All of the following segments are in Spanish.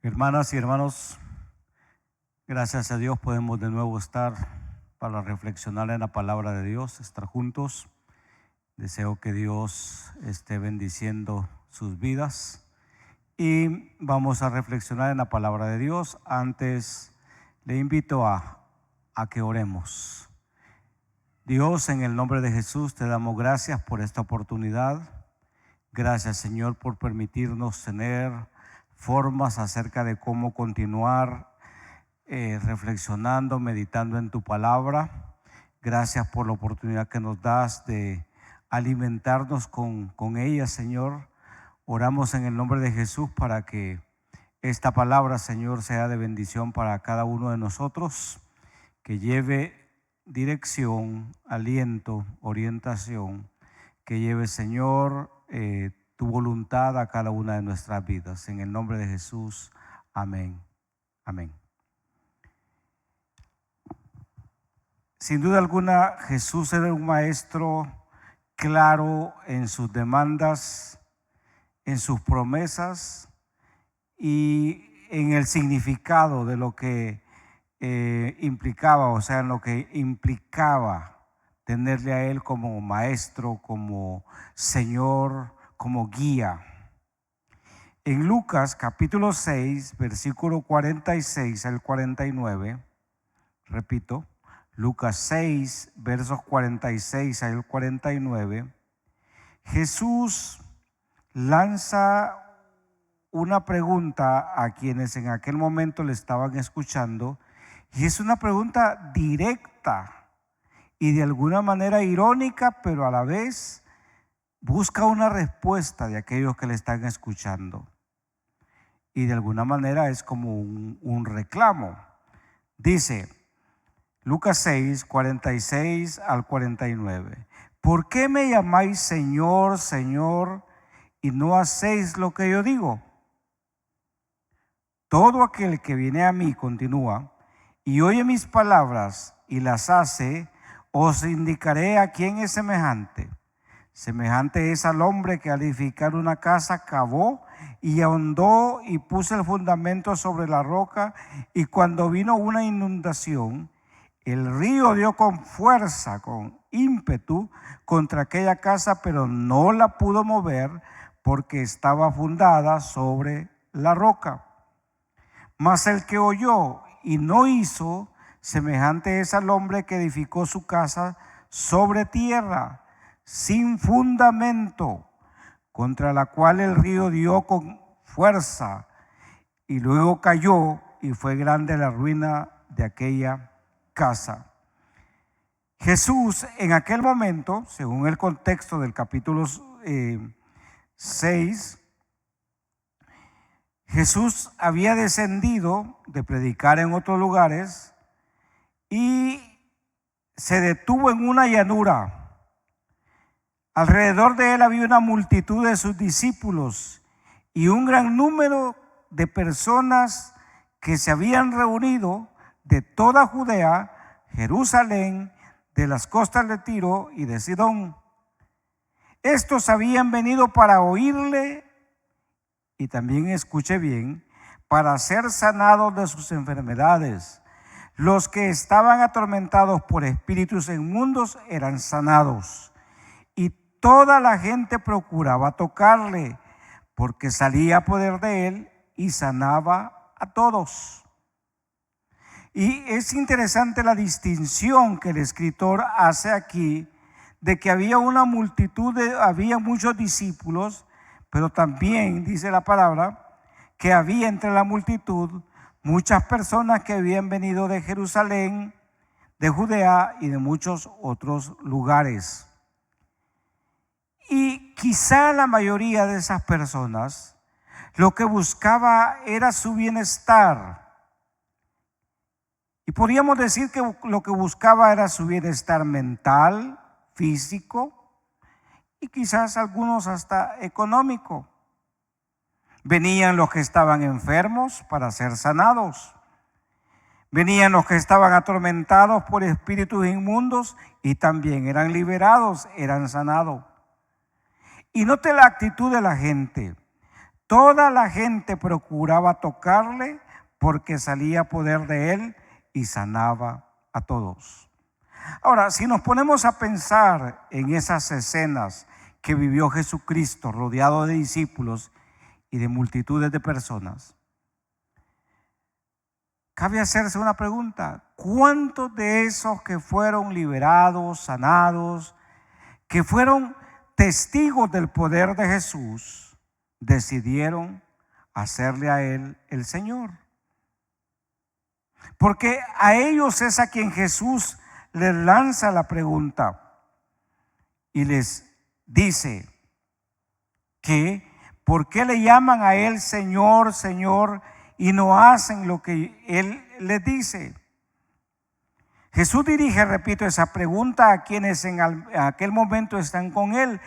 Hermanas y hermanos, gracias a Dios podemos de nuevo estar para reflexionar en la palabra de Dios, estar juntos. Deseo que Dios esté bendiciendo sus vidas y vamos a reflexionar en la palabra de Dios. Antes le invito a que oremos. Dios, en el nombre de Jesús te damos gracias por esta oportunidad. Gracias, Señor, por permitirnos tener formas acerca de cómo continuar reflexionando, meditando en tu palabra. Gracias por la oportunidad que nos das de alimentarnos con ella, Señor. Oramos en el nombre de Jesús para que esta palabra, Señor, sea de bendición para cada uno de nosotros, que lleve dirección, aliento, orientación, que lleve, Señor, tu voluntad a cada una de nuestras vidas. En el nombre de Jesús, amén. Amén. Sin duda alguna, Jesús era un maestro claro en sus demandas, en sus promesas y en el significado de lo que implicaba, o sea, en lo que implicaba tenerle a Él como maestro, como Señor, como guía. En Lucas capítulo 6, versículo 46 al 49, repito, Lucas 6, versos 46 al 49, Jesús lanza una pregunta a quienes en aquel momento le estaban escuchando, y es una pregunta directa y de alguna manera irónica, pero a la vez busca una respuesta de aquellos que le están escuchando. Y de alguna manera es como un reclamo. Dice Lucas 6, 46 al 49. ¿Por qué me llamáis Señor, Señor, y no hacéis lo que yo digo? Todo aquel que viene a mí, continúa, y oye mis palabras y las hace, os indicaré a quién es semejante. Semejante es al hombre que al edificar una casa cavó y ahondó y puso el fundamento sobre la roca, y cuando vino una inundación, el río dio con fuerza, con ímpetu contra aquella casa, pero no la pudo mover porque estaba fundada sobre la roca. Mas el que oyó y no hizo, semejante es al hombre que edificó su casa sobre tierra, sin fundamento, contra la cual el río dio con fuerza, y luego cayó, y fue grande la ruina de aquella casa. Jesús en aquel momento, según el contexto del capítulo 6, Jesús había descendido de predicar en otros lugares y se detuvo en una llanura. Alrededor de él había una multitud de sus discípulos y un gran número de personas que se habían reunido de toda Judea, Jerusalén, de las costas de Tiro y de Sidón. Estos habían venido para oírle y también, escuche bien, para ser sanados de sus enfermedades. Los que estaban atormentados por espíritus inmundos eran sanados, y toda la gente procuraba tocarle, porque salía poder de él y sanaba a todos. Y es interesante la distinción que el escritor hace aquí de que había una multitud, había muchos discípulos, pero también dice la palabra que había entre la multitud muchas personas que habían venido de Jerusalén, de Judea y de muchos otros lugares. Y quizá la mayoría de esas personas lo que buscaba era su bienestar. Y podríamos decir que lo que buscaba era su bienestar mental, físico y quizás algunos hasta económico. Venían los que estaban enfermos para ser sanados. Venían los que estaban atormentados por espíritus inmundos y también eran liberados, eran sanados. Y note la actitud de la gente. Toda la gente procuraba tocarle porque salía poder de él y sanaba a todos. Ahora, si nos ponemos a pensar en esas escenas que vivió Jesucristo rodeado de discípulos y de multitudes de personas, cabe hacerse una pregunta: ¿cuántos de esos que fueron liberados, sanados, que fueron testigos del poder de Jesús, decidieron hacerle a él el Señor? Porque a ellos es a quien Jesús les lanza la pregunta y les dice que ¿por qué le llaman a él Señor, Señor, y no hacen lo que él les dice? Jesús dirige, repito, esa pregunta a quienes en aquel momento están con él.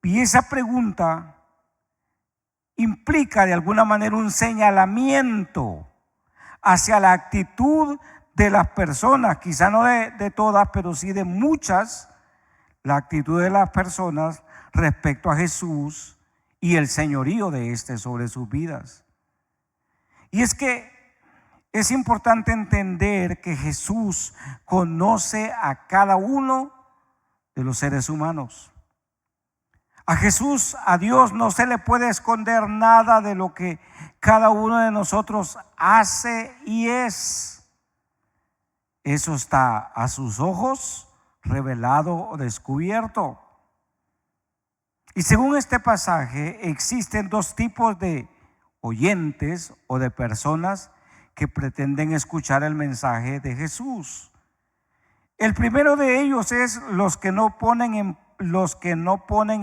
Y esa pregunta implica de alguna manera un señalamiento hacia la actitud de las personas, quizá no de todas, pero sí de muchas, la actitud de las personas respecto a Jesús y el señorío de éste sobre sus vidas. Y es que es importante entender que Jesús conoce a cada uno de los seres humanos. A Jesús, a Dios, no se le puede esconder nada de lo que cada uno de nosotros hace y es. Eso está a sus ojos revelado o descubierto. Y según este pasaje, existen dos tipos de oyentes o de personas que pretenden escuchar el mensaje de Jesús. El primero de ellos es los que no ponen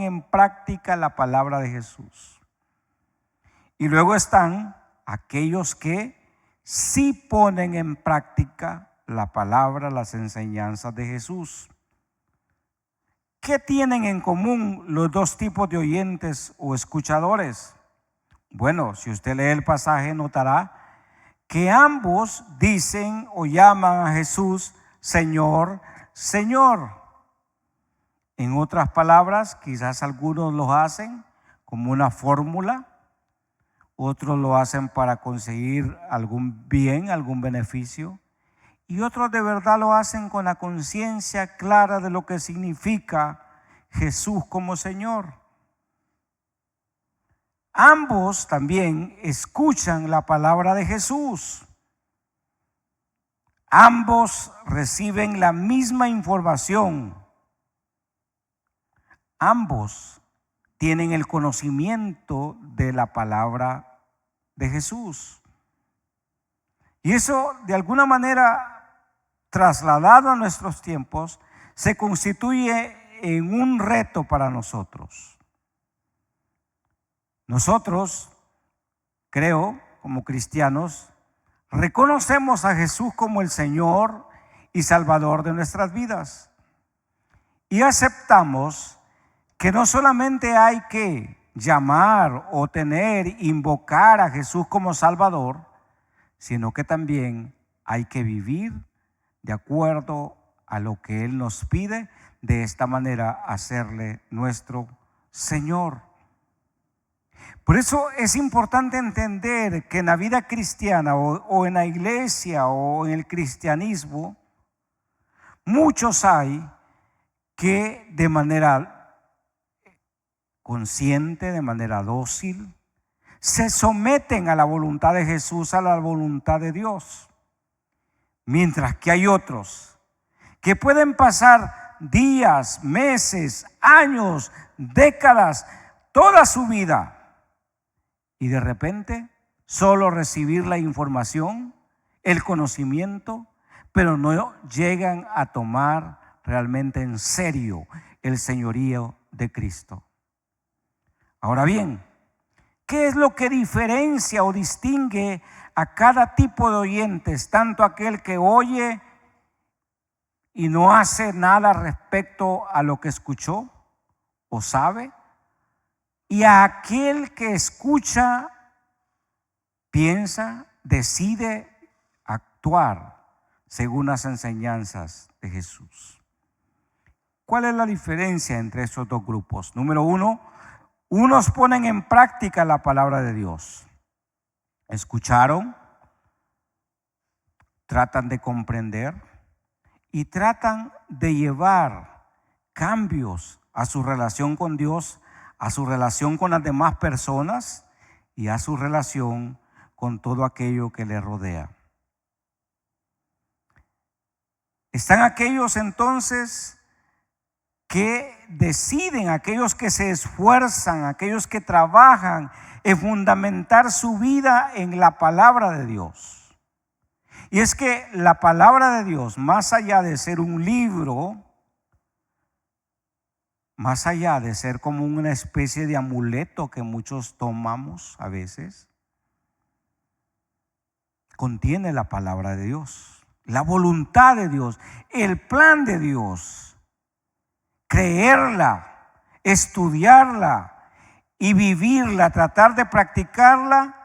en práctica la palabra de Jesús. Y luego están aquellos que sí ponen en práctica la palabra, las enseñanzas de Jesús. ¿Qué tienen en común los dos tipos de oyentes o escuchadores? Bueno, si usted lee el pasaje notará que ambos dicen o llaman a Jesús Señor, Señor. En otras palabras, quizás algunos lo hacen como una fórmula, otros lo hacen para conseguir algún bien, algún beneficio, y otros de verdad lo hacen con la conciencia clara de lo que significa Jesús como Señor. Ambos también escuchan la palabra de Jesús. Ambos reciben la misma información. Ambos tienen el conocimiento de la palabra de Jesús. Y eso, de alguna manera, trasladado a nuestros tiempos, se constituye en un reto para nosotros. Nosotros, creo, como cristianos, reconocemos a Jesús como el Señor y Salvador de nuestras vidas. Y aceptamos que no solamente hay que llamar o invocar a Jesús como Salvador, sino que también hay que vivir de acuerdo a lo que Él nos pide, de esta manera hacerle nuestro Señor. Por eso es importante entender que en la vida cristiana o en la iglesia o en el cristianismo, muchos hay que de manera consciente, de manera dócil, se someten a la voluntad de Jesús, a la voluntad de Dios. Mientras que hay otros que pueden pasar días, meses, años, décadas, toda su vida, y de repente solo recibir la información, el conocimiento, pero no llegan a tomar realmente en serio el señorío de Cristo. Ahora bien, ¿qué es lo que diferencia o distingue a cada tipo de oyentes? Tanto aquel que oye y no hace nada respecto a lo que escuchó o sabe, y a aquel que escucha, piensa, decide actuar según las enseñanzas de Jesús. ¿Cuál es la diferencia entre estos dos grupos? Número uno, Unos ponen en práctica la palabra de Dios. Escucharon, tratan de comprender y tratan de llevar cambios a su relación con Dios, a su relación con las demás personas y a su relación con todo aquello que le rodea. Están aquellos entonces que deciden, aquellos que se esfuerzan, aquellos que trabajan en fundamentar su vida en la palabra de Dios. Y es que la palabra de Dios, más allá de ser un libro, más allá de ser como una especie de amuleto que muchos tomamos a veces, contiene la palabra de Dios, la voluntad de Dios, el plan de Dios. Creerla, estudiarla y vivirla, tratar de practicarla,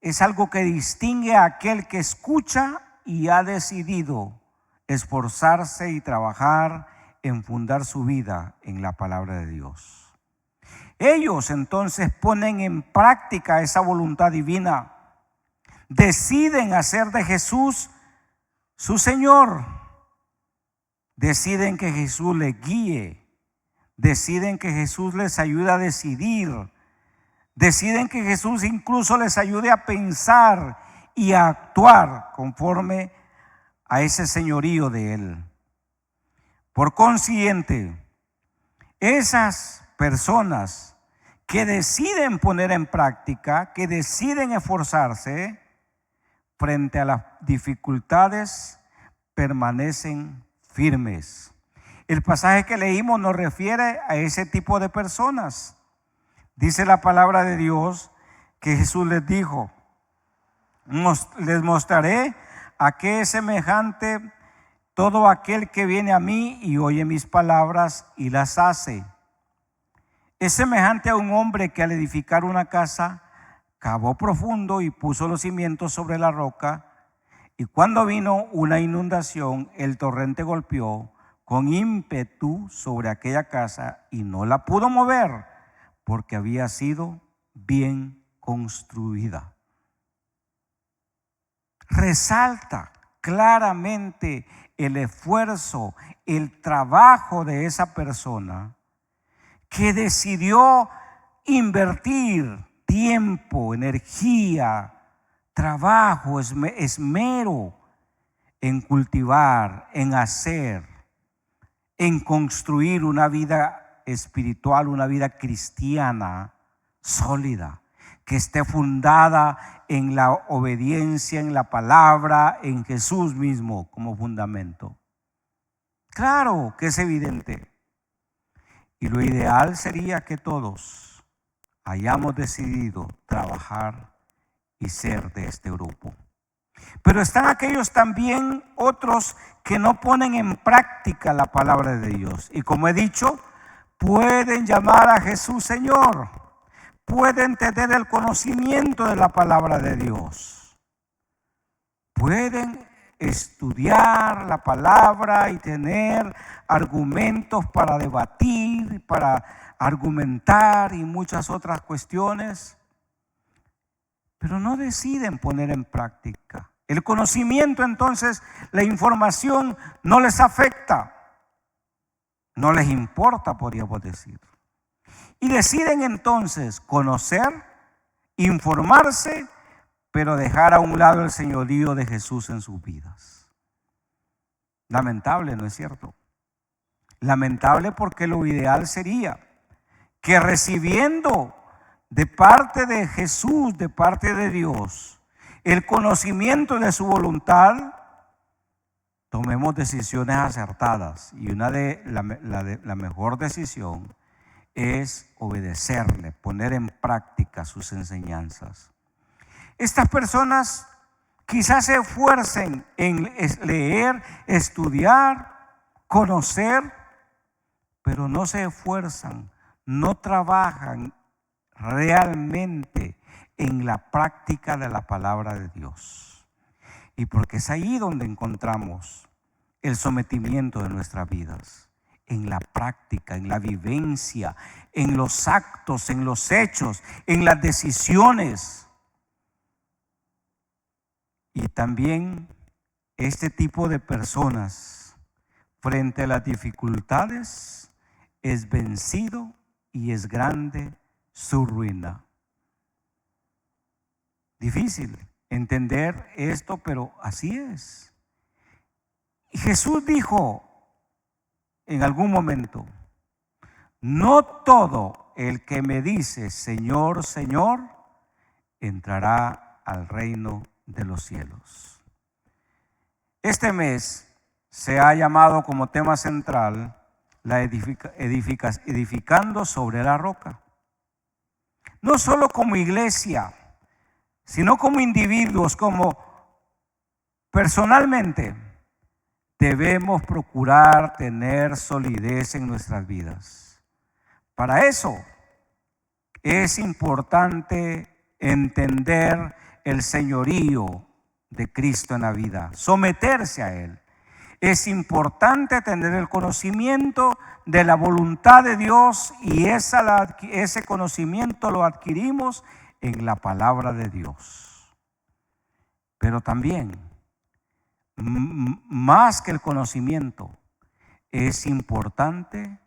es algo que distingue a aquel que escucha y ha decidido esforzarse y trabajar en fundar su vida en la palabra de Dios. Ellos entonces ponen en práctica esa voluntad divina, deciden hacer de Jesús su Señor, deciden que Jesús les guíe, deciden que Jesús les ayude a decidir, deciden que Jesús incluso les ayude a pensar y a actuar conforme a ese señorío de Él. Por consiguiente, esas personas que deciden poner en práctica, que deciden esforzarse frente a las dificultades, permanecen firmes. El pasaje que leímos nos refiere a ese tipo de personas. Dice la palabra de Dios que Jesús les dijo: les mostraré a qué es semejante todo aquel que viene a mí y oye mis palabras y las hace. Es semejante a un hombre que al edificar una casa cavó profundo y puso los cimientos sobre la roca, y cuando vino una inundación, el torrente golpeó con ímpetu sobre aquella casa y no la pudo mover porque había sido bien construida. Resalta claramente el esfuerzo, el trabajo de esa persona que decidió invertir tiempo, energía, trabajo, esmero en cultivar, en hacer, en construir una vida espiritual, una vida cristiana sólida, que esté fundada en la obediencia, en la palabra, en Jesús mismo como fundamento. Claro que es evidente. Y lo ideal sería que todos hayamos decidido trabajar y ser de este grupo. Pero están aquellos también, otros que no ponen en práctica la palabra de Dios. Y como he dicho, pueden llamar a Jesús Señor, pueden tener el conocimiento de la palabra de Dios, pueden estudiar la palabra y tener argumentos para debatir, para argumentar y muchas otras cuestiones, pero no deciden poner en práctica. El conocimiento, entonces, la información no les afecta, no les importa, podríamos decir. Y deciden entonces conocer, informarse, pero dejar a un lado el señorío de Jesús en sus vidas. Lamentable, ¿no es cierto? Lamentable, porque lo ideal sería que recibiendo de parte de Jesús, de parte de Dios, el conocimiento de su voluntad, tomemos decisiones acertadas. Y una de la mejor decisión es obedecerle, poner en práctica sus enseñanzas. Estas personas quizás se esfuercen en leer, estudiar, conocer, pero no se esfuerzan, no trabajan realmente en la práctica de la palabra de Dios. Y porque es ahí donde encontramos el sometimiento de nuestras vidas, en la práctica, en la vivencia, en los actos, en los hechos, en las decisiones. Y también este tipo de personas, frente a las dificultades, es vencido y es grande su ruina. Difícil entender esto, pero así es. Y Jesús dijo en algún momento: no todo el que me dice Señor, Señor, entrará al reino de los cielos. Este mes se ha llamado como tema central la edificando sobre la roca. No solo como iglesia, sino como individuos, como personalmente, debemos procurar tener solidez en nuestras vidas. Para eso es importante entender el señorío de Cristo en la vida, someterse a Él. Es importante tener el conocimiento de la voluntad de Dios, y ese conocimiento lo adquirimos en la palabra de Dios. Pero también, más que el conocimiento, es importante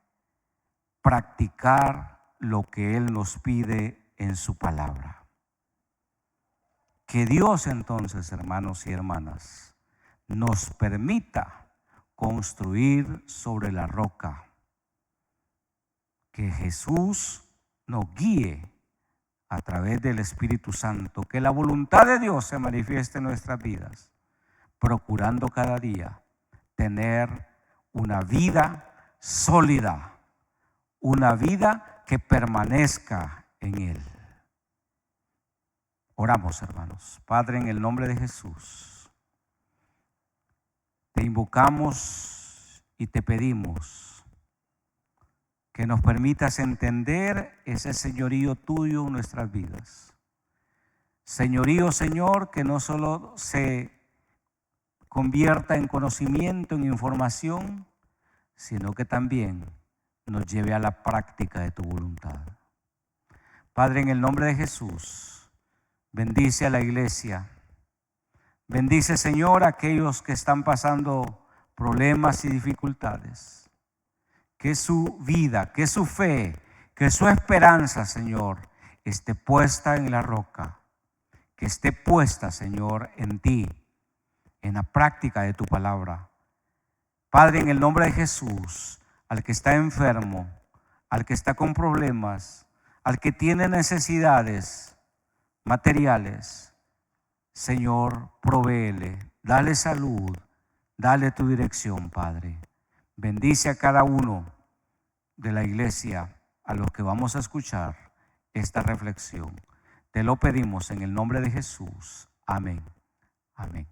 practicar lo que Él nos pide en su palabra. Que Dios entonces, hermanos y hermanas, nos permita construir sobre la roca. Que Jesús nos guíe a través del Espíritu Santo. Que la voluntad de Dios se manifieste en nuestras vidas, procurando cada día tener una vida sólida, una vida que permanezca en Él. Oramos, hermanos. Padre, en el nombre de Jesús, te invocamos y te pedimos que nos permitas entender ese señorío tuyo en nuestras vidas. Señorío, Señor, que no solo se convierta en conocimiento, en información, sino que también nos lleve a la práctica de tu voluntad. Padre, en el nombre de Jesús, bendice a la iglesia. Bendice, Señor, a aquellos que están pasando problemas y dificultades. Que su vida, que su fe, que su esperanza, Señor, esté puesta en la roca. Que esté puesta, Señor, en ti, en la práctica de tu palabra. Padre, en el nombre de Jesús, al que está enfermo, al que está con problemas, al que tiene necesidades materiales, Señor, provéele, dale salud, dale tu dirección, Padre. Bendice a cada uno de la iglesia, a los que vamos a escuchar esta reflexión. Te lo pedimos en el nombre de Jesús. Amén. Amén.